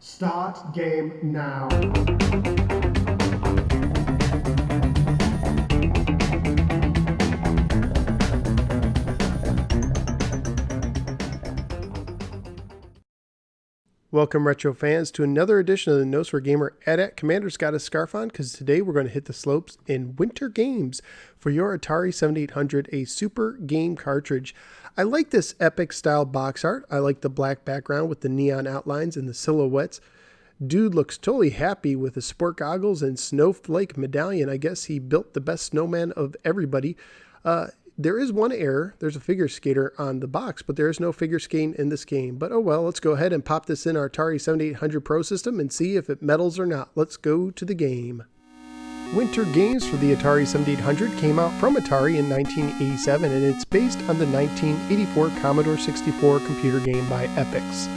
Start game now. Welcome, retro fans, to another edition of the Nose for Gamer Edit. Commander's got a scarf on because today we're going to hit the slopes in Winter Games for your Atari 7800, a super game cartridge. I like this Epyx style box art. I like the black background with the neon outlines and the silhouettes. Dude looks totally happy with his sport goggles and snowflake medallion. I guess he built the best snowman of everybody. There is one error. There's a figure skater on the box, but there is no figure skating in this game. But oh well, let's go ahead and pop this in our Atari 7800 Pro system and see if it medals or not. Let's go to the game. Winter Games for the Atari 7800 came out from Atari in 1987, and it's based on the 1984 Commodore 64 computer game by Epyx.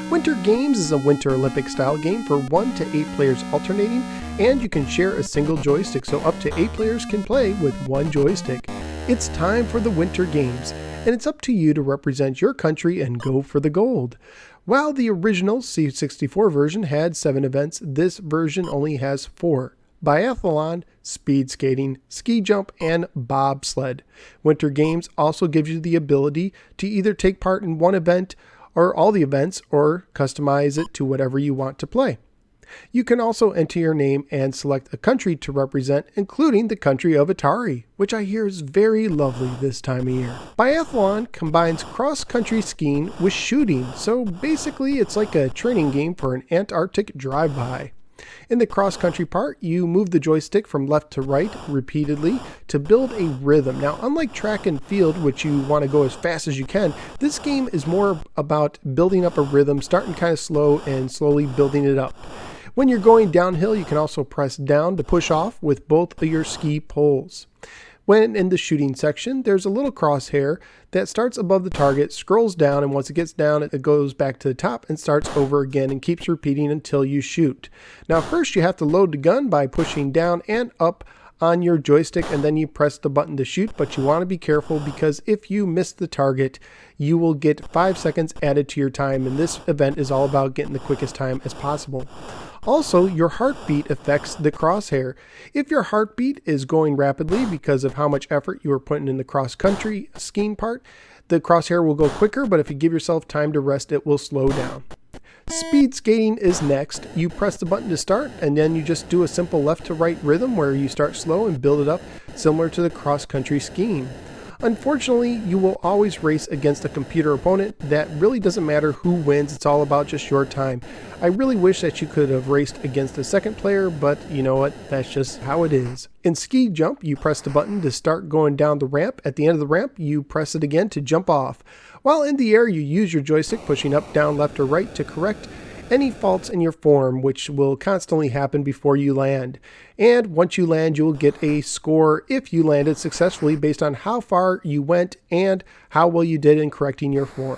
Winter Games is a Winter Olympic style game for 1 to 8 players alternating, and you can share a single joystick, so up to 8 players can play with one joystick. It's time for the Winter Games, and it's up to you to represent your country and go for the gold. While the original C64 version had 7 events, this version only has 4. Biathlon, speed skating, ski jump, and bobsled. Winter Games also gives you the ability to either take part in one event or all the events, or customize it to whatever you want to play. You can also enter your name and select a country to represent, including the country of Atari, which I hear is very lovely this time of year. Biathlon combines cross-country skiing with shooting, so basically it's like a training game for an Antarctic drive-by. In the cross-country part, you move the joystick from left to right repeatedly to build a rhythm. Now, unlike track and field, which you want to go as fast as you can, this game is more about building up a rhythm, starting kind of slow and slowly building it up. When you're going downhill, you can also press down to push off with both of your ski poles. When in the shooting section, there's a little crosshair that starts above the target, scrolls down, and once it gets down, it goes back to the top and starts over again and keeps repeating until you shoot. Now, first you have to load the gun by pushing down and up on your joystick, and then you press the button to shoot, but you want to be careful because if you miss the target, you will get 5 seconds added to your time, and this event is all about getting the quickest time as possible. Also, your heartbeat affects the crosshair. If your heartbeat is going rapidly because of how much effort you are putting in the cross-country skiing part, the crosshair will go quicker, but if you give yourself time to rest, it will slow down. Speed skating is next. You press the button to start, and then you just do a simple left to right rhythm where you start slow and build it up, similar to the cross-country skiing. Unfortunately, you will always race against a computer opponent. That really doesn't matter who wins, it's all about just your time. I really wish that you could have raced against a second player, but you know what, that's just how it is. In ski jump, you press the button to start going down the ramp. At the end of the ramp, you press it again to jump off. While in the air, you use your joystick pushing up, down, left, or right to correct any faults in your form, which will constantly happen before you land. And once you land, you will get a score if you landed successfully based on how far you went and how well you did in correcting your form.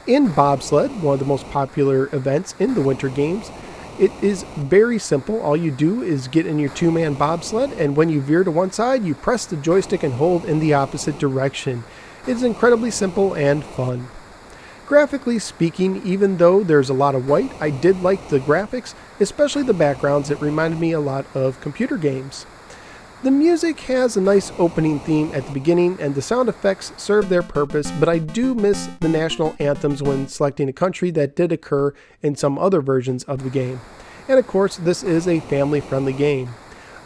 In bobsled, one of the most popular events in the Winter Games, it is very simple. All you do is get in your 2-man bobsled, and when you veer to one side, you press the joystick and hold in the opposite direction. It's incredibly simple and fun. Graphically speaking, even though there's a lot of white, I did like the graphics, especially the backgrounds. It reminded me a lot of computer games. The music has a nice opening theme at the beginning, and the sound effects serve their purpose, but I do miss the national anthems when selecting a country that did occur in some other versions of the game. And of course, this is a family-friendly game.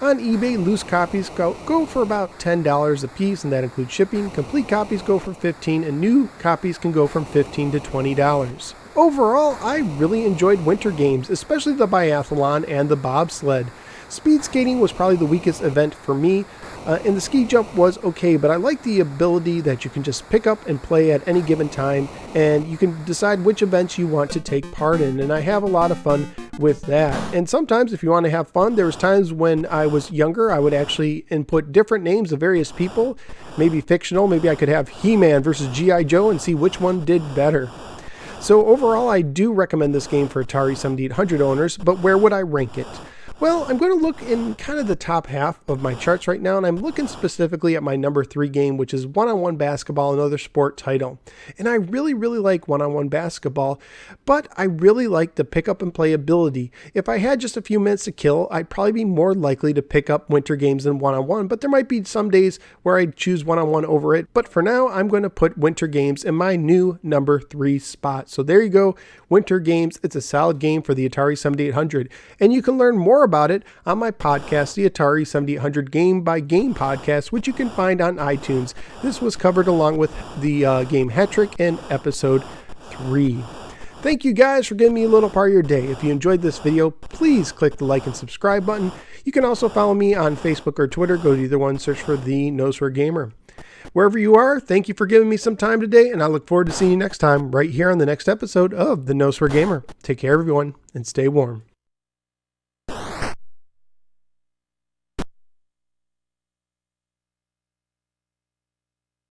On eBay, loose copies go for about $10 a piece, and that includes shipping. Complete copies go for $15, and new copies can go from $15 to $20. Overall, I really enjoyed Winter Games, especially the biathlon and the bobsled. Speed skating was probably the weakest event for me, and the ski jump was okay, but I like the ability that you can just pick up and play at any given time, and you can decide which events you want to take part in, and I have a lot of fun with that. And sometimes if you want to have fun, there was times when I was younger, I would actually input different names of various people, maybe fictional, maybe I could have He-Man versus G.I. Joe and see which one did better. So overall, I do recommend this game for Atari 7800 owners, but where would I rank it? Well, I'm going to look in kind of the top half of my charts right now, and I'm looking specifically at my number 3 game, which is one-on-one basketball, another sport title. And I really like one-on-one basketball, but I really like the pick up and play ability. If I had just a few minutes to kill, I'd probably be more likely to pick up winter games than one-on-one, but there might be some days where I'd choose one-on-one over it. But for now, I'm going to put winter games in my new number 3 spot. So there you go, winter games. It's a solid game for the Atari 7800, and you can learn more about it on my podcast, the Atari 7800 Game by Game podcast, which you can find on iTunes. This was covered along with the game hat trick in episode 3. Thank you guys for giving me a little part of your day. If you enjoyed this video, please click the like and subscribe button. You can also follow me on Facebook or Twitter. Go to either one, search for the Nosware Gamer. Wherever you are, thank you for giving me some time today, and I look forward to seeing you next time right here on the next episode of the Nosware Gamer. Take care, everyone, and stay warm.